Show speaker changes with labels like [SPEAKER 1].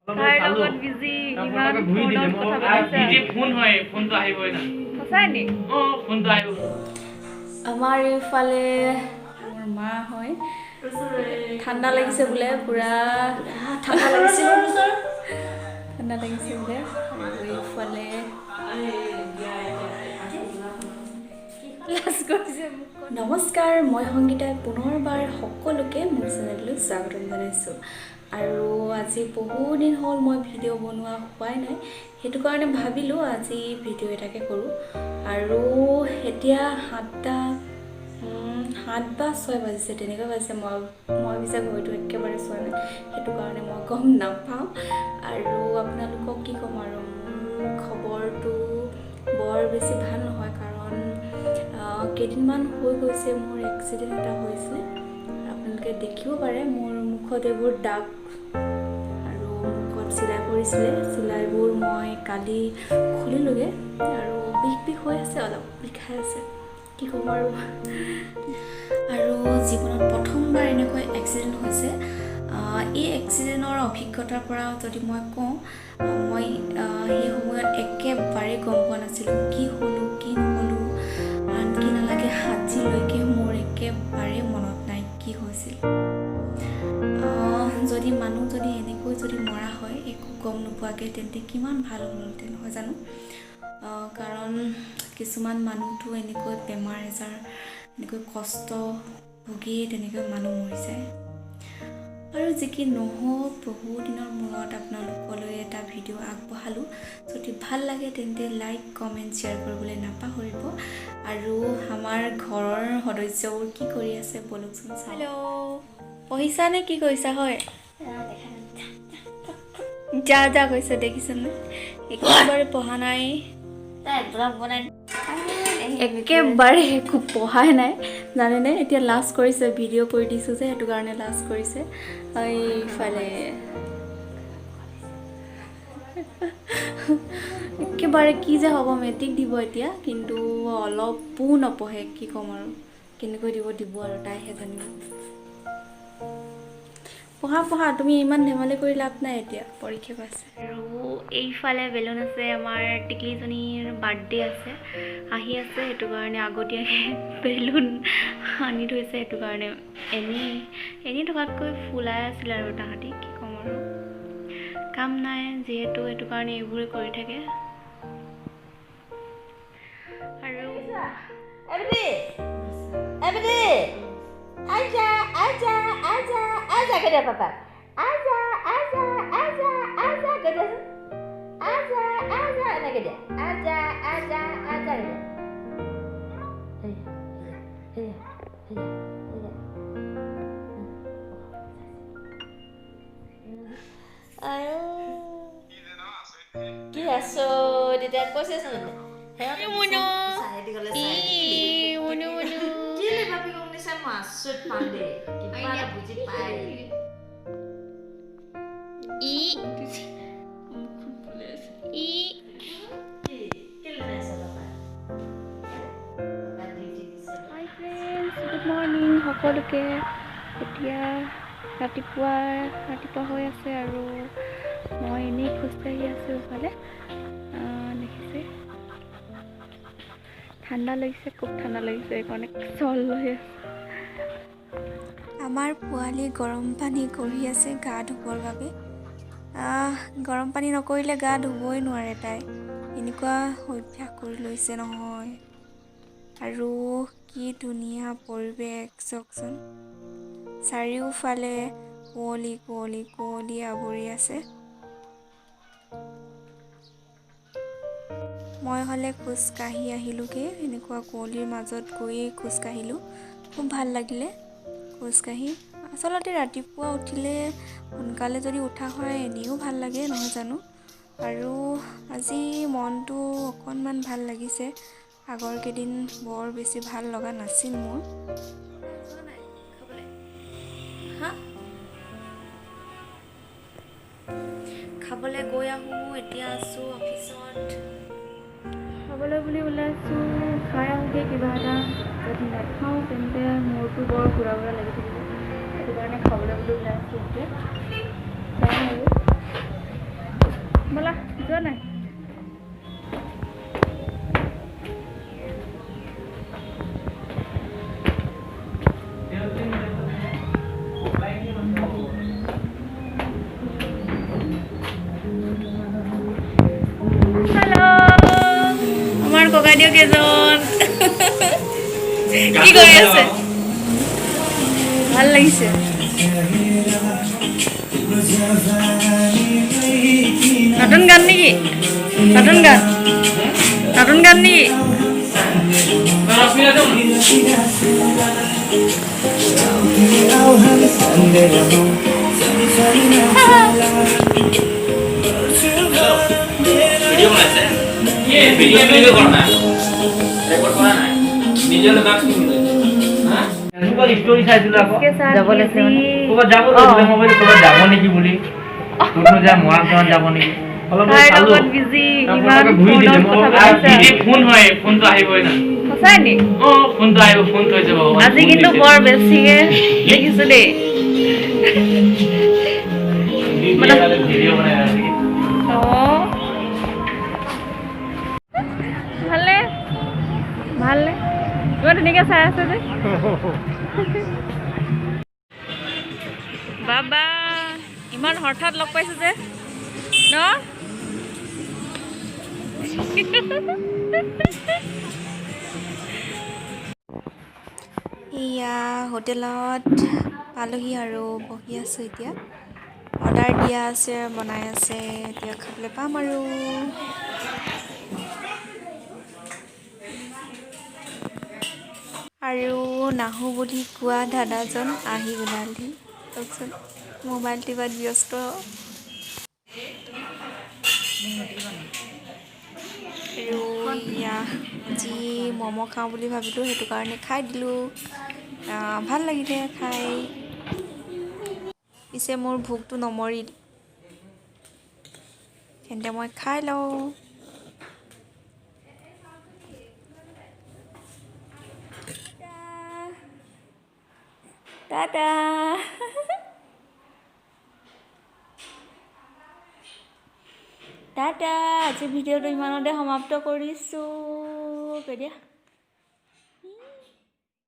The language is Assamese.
[SPEAKER 1] তাইৰ লগত বিজি ইমান ফোনত কথা পাতিছে
[SPEAKER 2] বিজি ফোন হয় ফোনটো আহিবই না
[SPEAKER 1] সঁচাই নি
[SPEAKER 2] ফোনটো আহিব
[SPEAKER 3] আমাৰ এইফালে মোৰ মা হয় ঠাণ্ডা লাগিছে বোলে পুৰা ঠাণ্ডা লাগিছে বোলে এইফালে নমস্কাৰ মই সংগীতাই পুনৰবাৰ সকলোকে মোৰ চেনেললৈ স্বাগতম জনাইছোঁ আৰু আজি বহুদিন হ'ল মই ভিডিঅ' বনোৱা হোৱাই নাই সেইটো কাৰণে ভাবিলোঁ আজি ভিডিঅ' এটাকে কৰোঁ আৰু এতিয়া 7 বা 6 বাজিছে তেনেকৈ বাজিছে মই পিছে হয়তো একেবাৰে চোৱা নাই সেইটো কাৰণে মই গম নাপাওঁ আৰু আপোনালোকক কি ক'ম আৰু খবৰটো বৰ বেছি ভাল নহয় কাৰণ কেইদিনমান হৈ গৈছে মোৰ এক্সিডেণ্ট এটা হৈছিলে আপোনালোকে দেখিব পাৰে মোৰ মুখত এইবোৰ দাগ আৰু মুখত চিলাই পৰিছিলে চিলাইবোৰ মই কালি খুলিলোঁগৈ আৰু বিষ হৈ আছে অলপ বিষাই আছে কি ক'ম আৰু জীৱনত প্ৰথমবাৰ এনেকৈ এক্সিডেণ্ট হৈছে এই এক্সিডেণ্টৰ অভিজ্ঞতাৰ পৰা যদি মই কওঁ মই সেই সময়ত একেবাৰে গম পোৱা নাছিলোঁ কি হ'লোঁ কি নহ'লোঁ আনকি নালাগে আজিলৈকে মোৰ একেবাৰে মনত নাই কি হৈছিল যদি মানুহ যদি এনেকৈ যদি মৰা হয় একো গম নোপোৱাকৈ তেন্তে কিমান ভাল হ'লহেঁতেন নহয় জানো কাৰণ কিছুমান মানুহতো এনেকৈ বেমাৰ আজাৰ এনেকৈ কষ্ট ভুগিয়ে তেনেকৈ মানুহ মৰি যায় আৰু যি কি নহওক বহুদিনৰ মূৰত আপোনালোকলৈ এটা ভিডিঅ' আগবঢ়ালোঁ যদি ভাল লাগে তেন্তে লাইক কমেণ্ট শ্বেয়াৰ কৰিবলৈ নাপাহৰিব আৰু আমাৰ ঘৰৰ সদস্যবোৰ কি কৰি আছে বলকচোন হেল্ল' পঢ়িছা নে কি কৰিছা হয় যা কৈছে দেখিছেনে একেবাৰে পঢ়া নাই একেবাৰে একো পঢ়াই নাই জানেনে এতিয়া লাজ কৰিছে ভিডিঅ' কৰি দিছোঁ যে সেইটো কাৰণে লাজ কৰিছে এইফালে একেবাৰে কি যে হ'ব মেট্ৰিক দিব এতিয়া কিন্তু অলপো নপঢ়ে কি ক'ম আৰু কেনেকৈ দিব আৰু তাইহে জানিব পঢ়া তুমি ইমান ধেমালি কৰি লাভ নাই এতিয়া পৰীক্ষা পাইছে আৰু এইফালে বেলুন আছে আমাৰ টিকলিজনীৰ বাৰ্থডে আছে আহি আছে সেইটো কাৰণে আগতীয়াকৈ বেলুন আনি থৈছে সেইটো কাৰণে এনেই থকাতকৈ ফুলাই আছিলে আৰু তাহাঁতি কি ক'ম আৰু কাম নাই যিহেতু সেইটো কাৰণে এইবোৰে কৰি থাকে আৰু
[SPEAKER 4] Aja ke dia papa. Aja ke dia. Aja nak ke dia. Aja ke dia. Ayo. Kia so di dia proses ni. Hei muno. Saya di kalau saya. Muno. Gila papi kong ni saya masuk pandai. Gimana bujit pai.
[SPEAKER 1] হাই ফ্ৰেণ্ডছ গুড মৰ্ণিং সকলোকে এতিয়া ৰাতিপুৱা হৈ আছে আৰু মই এনেই খোজকাঢ়ি আছোঁ ইফালে দেখিছে ঠাণ্ডা লাগিছে খুব ঠাণ্ডা লাগিছে সেইকাৰণে চল লৈ আছে আমাৰ পোৱালি গৰম পানী কৰি আছে গা ধুবৰ বাবে গৰম পানী নকৰিলে গা ধুবই নোৱাৰে তাই এনেকুৱা অভ্যাস কৰি লৈছে নহয় আৰু কি ধুনীয়া পৰিৱেশ চাওকচোন চাৰিওফালে কুঁৱলী আৱৰি আছে মই হ'লে খোজকাঢ়ি আহিলোঁগৈ এনেকুৱা কুঁৱলীৰ মাজত গৈয়ে খোজকাঢ়িলোঁ খুব ভাল লাগিলে খোজকাঢ়ি আচলতে ৰাতিপুৱা উঠিলে সোনকালে যদি উঠা হয় এনেও ভাল লাগে নহয় জানো আৰু আজি মনটো অকণমান ভাল লাগিছে আগৰ কেইদিন বৰ বেছি ভাল লগা নাছিল মোৰ খাবলৈ গৈ আহোঁ এতিয়া আছোঁ অফিচত খাবলৈ বুলি ওলাইছোঁ খাই আহোঁগৈ কিবা এটা যদি নাখাওঁ তেন্তে মূৰটো বৰ ঘূৰা লাগি থাকিব সেইটো কাৰণে খাবলৈ বুলি ওলাইছোঁ এতিয়া চাওঁ আৰু ব'লা যোৱা নাই আমাৰ ককাইদেউ কেইজন কি কৰি আছে ভাল লাগিছে নতুন গান নেকি নতুন গান নেকি
[SPEAKER 2] ভিডিও বনাইছে কি ভিডিও কৰা নাই ৰেকৰ্ড কৰা নাই নিজৰ লগাক কি হা এনেকুৱা ষ্টৰি চাইছিলা আকৌ
[SPEAKER 1] যাব লাগিছে মানে
[SPEAKER 2] ক'ৰবাত যাব মোবাইল ক'ৰবাত যাব নেকি বুলি ক'তো যায় মৰাণ যাব নেকি অলপ চালো
[SPEAKER 1] বিজি
[SPEAKER 2] ইমান ফোন হয় ফোনটো আহিবই না
[SPEAKER 1] সঁচাই নি
[SPEAKER 2] ফোনটো আহিব ফোন থৈ যাব
[SPEAKER 1] আজি কিন্তু বৰ বেছিকে দেখিছো দেই
[SPEAKER 2] ভিডিও বনাই আছে
[SPEAKER 1] ভালনে ইমান ধুনীয়াকৈ চাই আছে যে বাবা ইমান হঠাৎ লগ পাইছো যে ন এয়া হোটেলত পালোহি আৰু বহি আছোঁ এতিয়া অৰ্ডাৰ দিয়া আছে বনাই আছে এতিয়া খাবলৈ পাম আৰু নাহোঁ বুলি কোৱা দাদাজন আহি গ'লাহি তাৰপিছত মোবাইল টিপাত ব্যস্ত আৰু এয়া যি ম'ম' খাওঁ বুলি ভাবিলোঁ সেইটো কাৰণে খাই দিলোঁ ভাল লাগিলে খাই পিছে মোৰ ভোকটো নমৰিল তেন্তে মই খাই লওঁ টাটা টাটা আজি ভিডিঅ'টো ইমানতে সমাপ্ত কৰিছোঁ